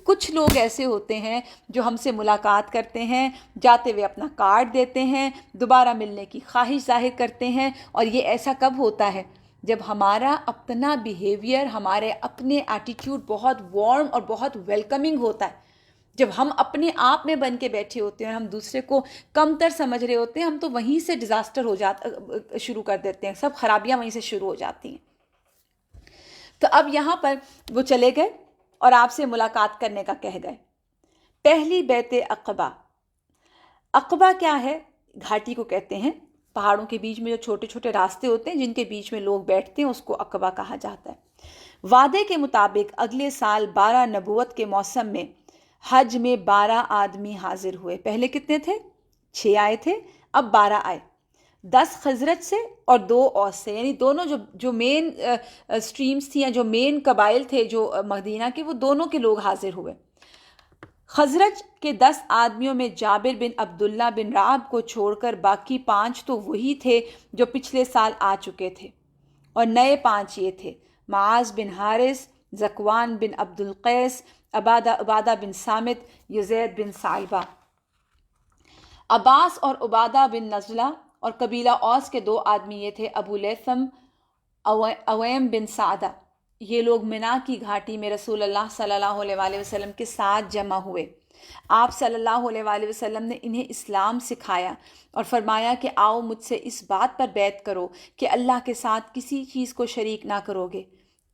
کچھ لوگ ایسے ہوتے ہیں جو ہم سے ملاقات کرتے ہیں، جاتے ہوئے اپنا کارڈ دیتے ہیں، دوبارہ ملنے کی خواہش ظاہر کرتے ہیں، اور یہ ایسا کب ہوتا ہے؟ جب ہمارا اپنا بیہیویئر، ہمارے اپنے ایٹیٹیوڈ بہت وارم اور بہت ویلکمنگ ہوتا ہے، جب ہم اپنے آپ میں بن کے بیٹھے ہوتے ہیں اور ہم دوسرے کو کم تر سمجھ رہے ہوتے ہیں، ہم تو وہیں سے ڈیزاسٹر شروع کر دیتے ہیں، سب خرابیاں وہیں سے شروع ہو جاتی ہیں۔ تو اب یہاں پر وہ چلے گئے اور آپ سے ملاقات کرنے کا کہہ گئے۔ پہلی بیعت عقبہ۔ عقبہ کیا ہے؟ گھاٹی کو کہتے ہیں، پہاڑوں کے بیچ میں جو چھوٹے چھوٹے راستے ہوتے ہیں جن کے بیچ میں لوگ بیٹھتے ہیں، اس کو عقبہ کہا جاتا ہے۔ وعدے کے مطابق اگلے سال 12 نبوت کے موسم میں حج میں 12 آدمی حاضر ہوئے۔ پہلے کتنے تھے؟ 6 آئے تھے، اب 12 آئے، 10 خزرج سے اور 2 اوس سے، یعنی دونوں جو مین سٹریمز تھیں یا جو مین قبائل تھے جو مدینہ کے، وہ دونوں کے لوگ حاضر ہوئے۔ خزرج کے 10 آدمیوں میں جابر بن عبداللہ بن رعب کو چھوڑ کر باقی 5 تو وہی تھے جو پچھلے سال آ چکے تھے، اور نئے 5 یہ تھے: معاذ بن حارث، ذکوان بن عبد القیس، عبادہ بن صامت، یزید بن ثعلبہ۔ عباس اور عبادہ بن نزلہ اور قبیلہ اوس کے 2 آدمی یہ تھے: ابو لیثم، اویم بن سعدہ۔ یہ لوگ منا کی گھاٹی میں رسول اللہ صلی اللہ علیہ وآلہ وسلم کے ساتھ جمع ہوئے۔ آپ صلی اللہ علیہ وآلہ وسلم نے انہیں اسلام سکھایا اور فرمایا کہ آؤ مجھ سے اس بات پر بیعت کرو کہ اللہ کے ساتھ کسی چیز کو شریک نہ کرو گے،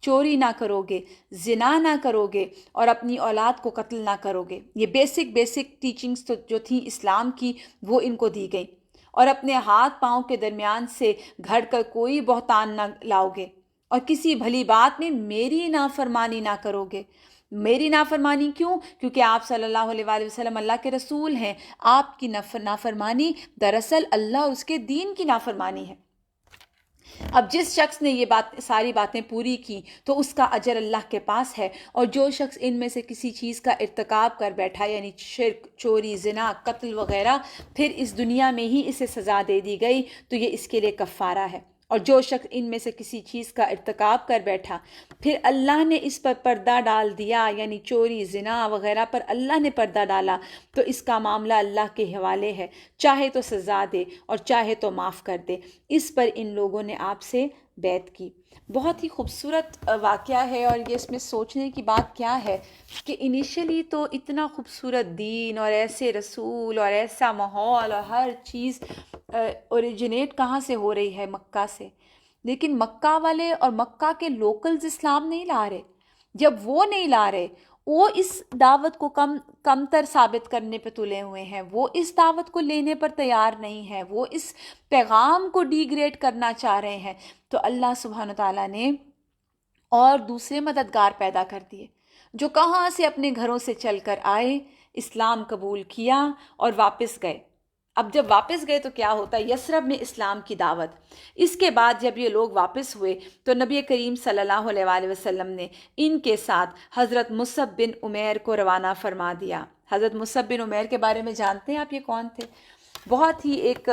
چوری نہ کرو گے، زنا نہ کرو گے، اور اپنی اولاد کو قتل نہ کرو گے۔ یہ بیسک ٹیچنگز جو تھیں اسلام کی، وہ ان کو دی گئیں۔ اور اپنے ہاتھ پاؤں کے درمیان سے گھڑ کر کوئی بہتان نہ لاؤ گے، اور کسی بھلی بات میں میری نافرمانی نہ کرو گے۔ میری نافرمانی کیوں؟ کیونکہ آپ صلی اللہ علیہ وآلہ وسلم اللہ کے رسول ہیں۔ آپ کی نافرمانی دراصل اللہ اور اس کے دین کی نافرمانی ہے۔ اب جس شخص نے یہ ساری باتیں پوری کی تو اس کا اجر اللہ کے پاس ہے، اور جو شخص ان میں سے کسی چیز کا ارتکاب کر بیٹھا، یعنی شرک، چوری، زنا، قتل وغیرہ، پھر اس دنیا میں ہی اسے سزا دے دی گئی تو یہ اس کے لیے کفارہ ہے۔ اور جو شخص ان میں سے کسی چیز کا ارتکاب کر بیٹھا، پھر اللہ نے اس پر پردہ ڈال دیا، یعنی چوری، زنا وغیرہ پر اللہ نے پردہ ڈالا، تو اس کا معاملہ اللہ کے حوالے ہے، چاہے تو سزا دے اور چاہے تو معاف کر دے۔ اس پر ان لوگوں نے آپ سے بیعت کی۔ بہت ہی خوبصورت واقعہ ہے، اور یہ اس میں سوچنے کی بات کیا ہے کہ انیشلی تو اتنا خوبصورت دین اور ایسے رسول اور ایسا ماحول اور ہر چیز اوریجنیٹ کہاں سے ہو رہی ہے؟ مکہ سے۔ لیکن مکہ والے اور مکہ کے لوکلز اسلام نہیں لا رہے۔ جب وہ نہیں لا رہے، وہ اس دعوت کو کم تر ثابت کرنے پہ تلے ہوئے ہیں، وہ اس دعوت کو لینے پر تیار نہیں ہیں، وہ اس پیغام کو ڈی گریڈ کرنا چاہ رہے ہیں، تو اللہ سبحانہ تعالیٰ نے اور دوسرے مددگار پیدا کر دیے جو کہاں سے اپنے گھروں سے چل کر آئے، اسلام قبول کیا اور واپس گئے۔ اب جب واپس گئے تو کیا ہوتا ہے؟ یثرب میں اسلام کی دعوت۔ اس کے بعد جب یہ لوگ واپس ہوئے تو نبی کریم صلی اللہ علیہ وآلہ وسلم نے ان کے ساتھ حضرت مصعب بن عمیر کو روانہ فرما دیا۔ حضرت مصعب بن عمیر کے بارے میں جانتے ہیں آپ یہ کون تھے؟ بہت ہی ایک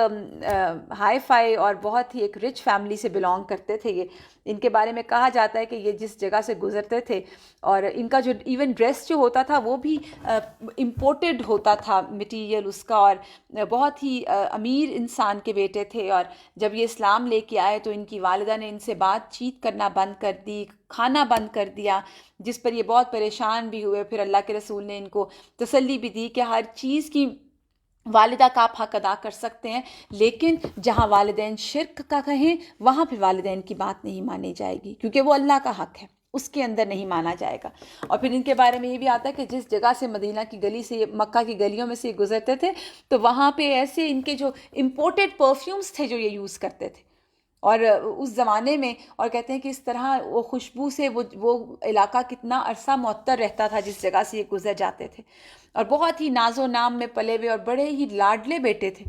ہائی فائی اور بہت ہی ایک رچ فیملی سے بلانگ کرتے تھے یہ. ان کے بارے میں کہا جاتا ہے کہ یہ جس جگہ سے گزرتے تھے اور ان کا جو ایون ڈریس جو ہوتا تھا وہ بھی امپورٹڈ ہوتا تھا مٹیریل اس کا, اور بہت ہی امیر انسان کے بیٹے تھے. اور جب یہ اسلام لے کے آئے تو ان کی والدہ نے ان سے بات چیت کرنا بند کر دی, کھانا بند کر دیا, جس پر یہ بہت پریشان بھی ہوئے. پھر اللہ کے رسول نے ان کو تسلی بھی دی کہ ہر چیز کی والدہ کا آپ حق ادا کر سکتے ہیں, لیکن جہاں والدین شرک کا کہیں وہاں پہ والدین کی بات نہیں مانی جائے گی, کیونکہ وہ اللہ کا حق ہے, اس کے اندر نہیں مانا جائے گا. اور پھر ان کے بارے میں یہ بھی آتا ہے کہ جس جگہ سے مدینہ کی گلی سے, مکہ کی گلیوں میں سے یہ گزرتے تھے تو وہاں پہ ایسے ان کے جو امپورٹڈ پرفیومز تھے جو یہ یوز کرتے تھے, اور اس زمانے میں, اور کہتے ہیں کہ اس طرح وہ خوشبو سے وہ علاقہ کتنا عرصہ معطر رہتا تھا جس جگہ سے یہ گزر جاتے تھے. اور بہت ہی ناز و نام میں پلے ہوئے اور بڑے ہی لاڈلے بیٹے تھے.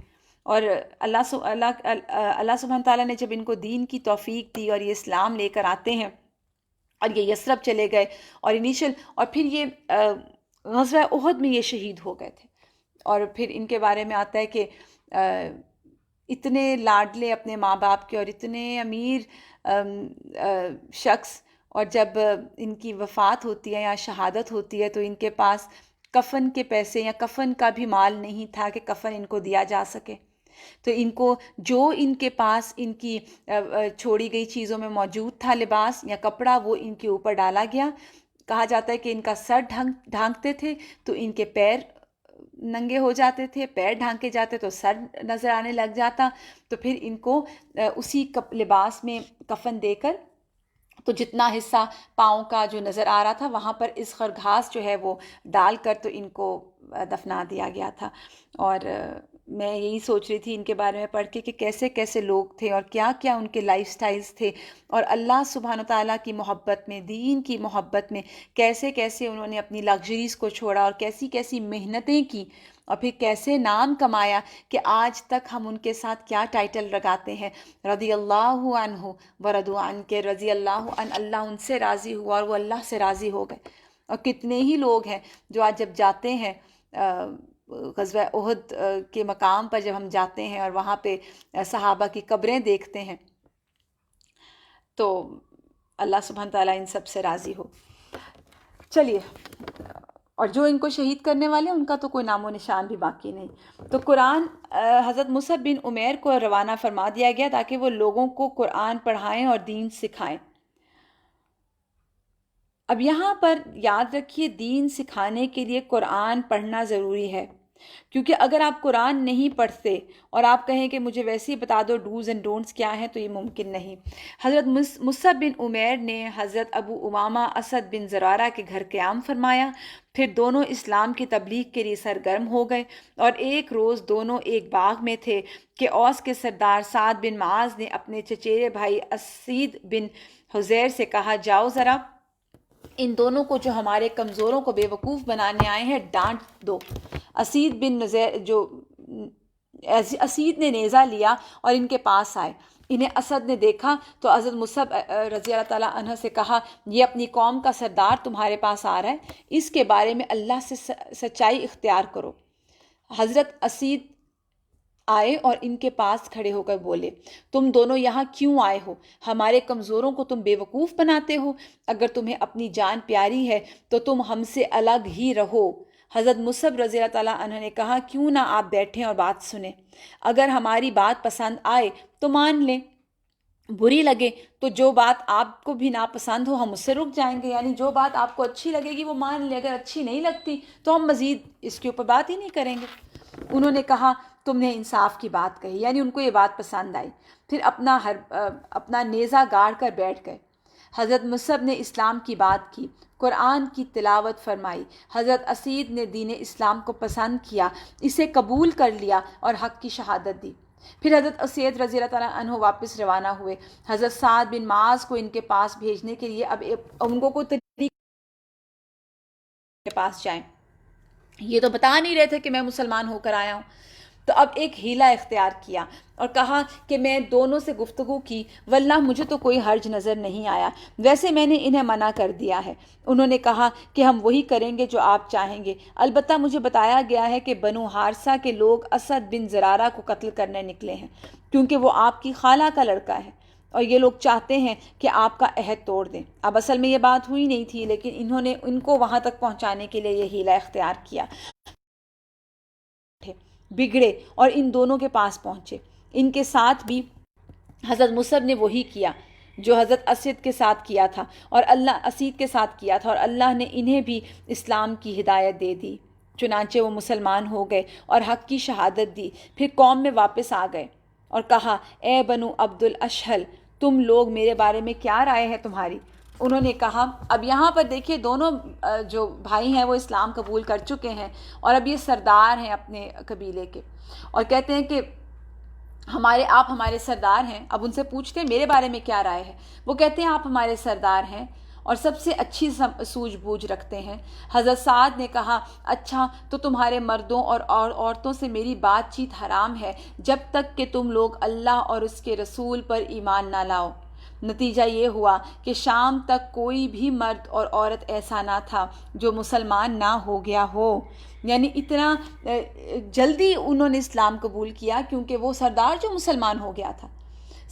اور اللہ سبحانہ تعالیٰ نے جب ان کو دین کی توفیق دی اور یہ اسلام لے کر آتے ہیں اور یہ یثرب چلے گئے, اور پھر یہ غزوہ احد میں یہ شہید ہو گئے تھے. اور پھر ان کے بارے میں آتا ہے کہ اتنے لاڈلے اپنے ماں باپ کے اور اتنے امیر شخص, اور جب ان کی وفات ہوتی ہے یا شہادت ہوتی ہے تو ان کے پاس کفن کے پیسے یا کفن کا بھی مال نہیں تھا کہ کفن ان کو دیا جا سکے. تو ان کو جو ان کے پاس ان کی چھوڑی گئی چیزوں میں موجود تھا, لباس یا کپڑا, وہ ان کے اوپر ڈالا گیا. کہا جاتا ہے کہ ان کا سر ڈھانکتے تھے تو ان کے پیر ننگے ہو جاتے تھے, پیر ڈھانکے جاتے تو سر نظر آنے لگ جاتا. تو پھر ان کو اسی لباس میں کفن دے کر, تو جتنا حصہ پاؤں کا جو نظر آ رہا تھا وہاں پر اسخر گھاس جو ہے وہ ڈال کر تو ان کو دفنا دیا گیا تھا. اور میں یہی سوچ رہی تھی ان کے بارے میں پڑھ کے کہ کیسے کیسے لوگ تھے اور کیا کیا ان کے لائف سٹائلز تھے, اور اللہ سبحانہ تعالیٰ کی محبت میں, دین کی محبت میں کیسے کیسے انہوں نے اپنی لگژریز کو چھوڑا اور کیسی کیسی محنتیں کی, اور پھر کیسے نام کمایا کہ آج تک ہم ان کے ساتھ کیا ٹائٹل لگاتے ہیں, رضی اللہ عنہ ورضوا عنہ, کے رضی اللہ عنہ, اللہ ان سے راضی ہوا اور وہ اللہ سے راضی ہو گئے. اور کتنے ہی لوگ ہیں جو آج جب جاتے ہیں غزوہ احد کے مقام پر, جب ہم جاتے ہیں اور وہاں پہ صحابہ کی قبریں دیکھتے ہیں تو اللہ سبحانہ تعالیٰ ان سب سے راضی ہو. چلیے, اور جو ان کو شہید کرنے والے ان کا تو کوئی نام و نشان بھی باقی نہیں. تو قرآن حضرت مصعب بن عمیر کو روانہ فرما دیا گیا تاکہ وہ لوگوں کو قرآن پڑھائیں اور دین سکھائیں. اب یہاں پر یاد رکھیے, دین سکھانے کے لیے قرآن پڑھنا ضروری ہے, کیونکہ اگر آپ قرآن نہیں پڑھتے اور آپ کہیں کہ مجھے ویسے ہی بتا دو ڈوز اینڈ ڈونٹس کیا ہیں, تو یہ ممکن نہیں. حضرت مصعب بن عمیر نے حضرت ابو امامہ اسد بن زرارہ کے گھر قیام فرمایا. پھر دونوں اسلام کی تبلیغ کے لیے سرگرم ہو گئے, اور ایک روز دونوں ایک باغ میں تھے کہ اوس کے سردار سعد بن معاذ نے اپنے چچیرے بھائی اسید بن حزیر سے کہا, جاؤ ذرا ان دونوں کو جو ہمارے کمزوروں کو بے وقوف بنانے آئے ہیں ڈانٹ دو. اسید نے نیزہ لیا اور ان کے پاس آئے. انہیں اسد نے دیکھا تو حضرت مصعب رضی اللہ تعالیٰ عنہ سے کہا, یہ اپنی قوم کا سردار تمہارے پاس آ رہا ہے, اس کے بارے میں اللہ سے سچائی اختیار کرو. حضرت اسید آئے اور ان کے پاس کھڑے ہو کر بولے, تم دونوں یہاں کیوں آئے ہو؟ ہمارے کمزوروں کو تم بے وقوف بناتے ہو. اگر تمہیں اپنی جان پیاری ہے تو تم ہم سے الگ ہی رہو. حضرت مصعب رضی اللہ تعالیٰ عنہ نے کہا, کیوں نہ آپ بیٹھیں اور بات سنیں. اگر ہماری بات پسند آئے تو مان لیں, بری لگے تو جو بات آپ کو بھی ناپسند ہو ہم اس سے رک جائیں گے. یعنی جو بات آپ کو اچھی لگے گی وہ مان لیں, اگر اچھی نہیں لگتی تو ہم مزید اس کے اوپر بات ہی نہیں کریں گے. انہوں نے کہا, تم نے انصاف کی بات کہی. یعنی ان کو یہ بات پسند آئی. پھر اپنا نیزہ گاڑ کر بیٹھ گئے. حضرت مصعب نے اسلام کی بات کی, قرآن کی تلاوت فرمائی. حضرت اسید نے دین اسلام کو پسند کیا, اسے قبول کر لیا اور حق کی شہادت دی. پھر حضرت اسید رضی اللہ تعالیٰ عنہ واپس روانہ ہوئے. حضرت سعد بن معاذ کو ان کے پاس بھیجنے کے لیے اب ان کو کوئی طریقے کے پاس جائیں. یہ تو بتا نہیں رہے تھے کہ میں مسلمان ہو کر آیا ہوں. تو اب ایک ہیلا اختیار کیا اور کہا کہ میں دونوں سے گفتگو کی، واللہ مجھے تو کوئی حرج نظر نہیں آیا، ویسے میں نے انہیں منع کر دیا ہے۔ انہوں نے کہا کہ ہم وہی کریں گے جو آپ چاہیں گے، البتہ مجھے بتایا گیا ہے کہ بنو حارثہ کے لوگ اسد بن زرارہ کو قتل کرنے نکلے ہیں، کیونکہ وہ آپ کی خالہ کا لڑکا ہے، اور یہ لوگ چاہتے ہیں کہ آپ کا عہد توڑ دیں۔ اب اصل میں یہ بات ہوئی نہیں تھی، لیکن انہوں نے ان کو وہاں تک پہنچانے کے لیے یہ ہیلا اختیار کیا۔ بگڑے اور ان دونوں کے پاس پہنچے۔ ان کے ساتھ بھی حضرت مصعب نے وہی کیا جو حضرت اسید کے ساتھ کیا تھا، اور اللہ نے انہیں بھی اسلام کی ہدایت دے دی۔ چنانچہ وہ مسلمان ہو گئے اور حق کی شہادت دی، پھر قوم میں واپس آ گئے اور کہا، اے بنو عبد الاشہل، تم لوگ میرے بارے میں کیا رائے ہے تمہاری؟ انہوں نے کہا، اب یہاں پر دیکھیے دونوں جو بھائی ہیں وہ اسلام قبول کر چکے ہیں، اور اب یہ سردار ہیں اپنے قبیلے کے، اور کہتے ہیں کہ آپ ہمارے سردار ہیں۔ اب ان سے پوچھتے ہیں میرے بارے میں کیا رائے ہے؟ وہ کہتے ہیں آپ ہمارے سردار ہیں اور سب سے اچھی سوجھ بوجھ رکھتے ہیں۔ حضرت سعد نے کہا، اچھا تو تمہارے مردوں اور عورتوں سے میری بات چیت حرام ہے جب تک کہ تم لوگ اللہ اور اس کے رسول پر ایمان نہ لاؤ۔ نتیجہ یہ ہوا کہ شام تک کوئی بھی مرد اور عورت ایسا نہ تھا جو مسلمان نہ ہو گیا ہو، یعنی اتنا جلدی انہوں نے اسلام قبول کیا کیونکہ وہ سردار جو مسلمان ہو گیا تھا۔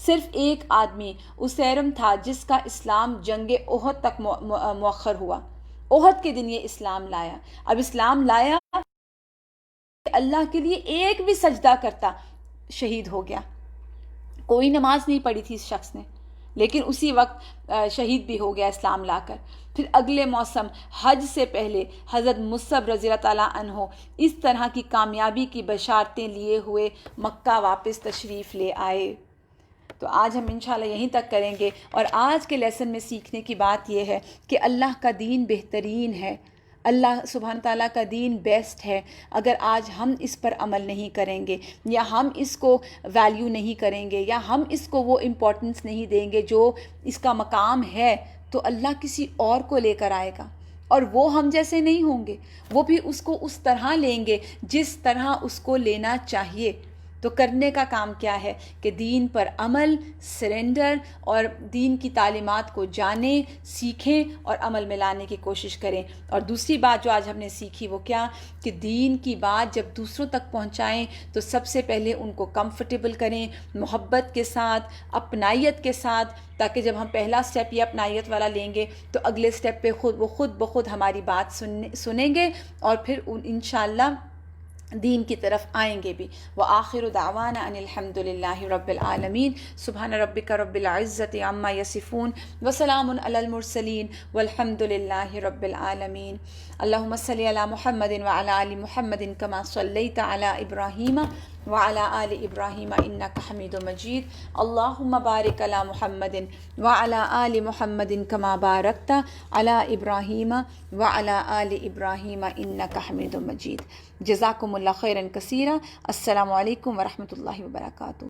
صرف ایک آدمی اسیرم تھا جس کا اسلام جنگ احد تک مؤخر ہوا۔ احد کے دن یہ اسلام لایا۔ اب اسلام لایا، اللہ کے لیے ایک بھی سجدہ کرتا شہید ہو گیا۔ کوئی نماز نہیں پڑھی تھی اس شخص نے، لیکن اسی وقت شہید بھی ہو گیا اسلام لا کر۔ پھر اگلے موسم حج سے پہلے حضرت مصعب رضی اللہ تعالیٰ عنہ اس طرح کی کامیابی کی بشارتیں لیے ہوئے مکہ واپس تشریف لے آئے۔ تو آج ہم انشاءاللہ یہیں تک کریں گے، اور آج کے لیسن میں سیکھنے کی بات یہ ہے کہ اللہ کا دین بہترین ہے، اللہ سبحانہ تعالیٰ کا دین بیسٹ ہے۔ اگر آج ہم اس پر عمل نہیں کریں گے، یا ہم اس کو ویلیو نہیں کریں گے، یا ہم اس کو وہ امپورٹنس نہیں دیں گے جو اس کا مقام ہے، تو اللہ کسی اور کو لے کر آئے گا، اور وہ ہم جیسے نہیں ہوں گے، وہ بھی اس کو اس طرح لیں گے جس طرح اس کو لینا چاہیے۔ تو کرنے کا کام کیا ہے کہ دین پر عمل، سرنڈر، اور دین کی تعلیمات کو جانیں، سیکھیں اور عمل میں لانے کی کوشش کریں۔ اور دوسری بات جو آج ہم نے سیکھی وہ کیا کہ دین کی بات جب دوسروں تک پہنچائیں تو سب سے پہلے ان کو کمفرٹیبل کریں، محبت کے ساتھ، اپنائیت کے ساتھ، تاکہ جب ہم پہلا سٹیپ یہ اپنائیت والا لیں گے تو اگلے سٹیپ پہ خود بخود ہماری بات سنیں گے، اور پھر انشاءاللہ دین کی طرف آئیں گے بھی۔ وآخر دعوانا ان الحمد للہ رب العالمین۔ سبحان ربک رب العزت عما یصفون وسلام علی المرسلین والحمد للہ رب العالمین۔ اللہم صلی علی محمد وعلی آل محمد کما صلیت علی ابراہیم وعلی آل ابراہیم انک حمید مجید۔ اللہم بارک علی محمد وعلی آل محمد کما بارکت علی ابراہیم وعلی آل ابراہیم انک حمید مجید۔ جزاکم اللہ خیرا کثیرا۔ السلام علیکم ورحمۃ اللہ وبرکاتہ۔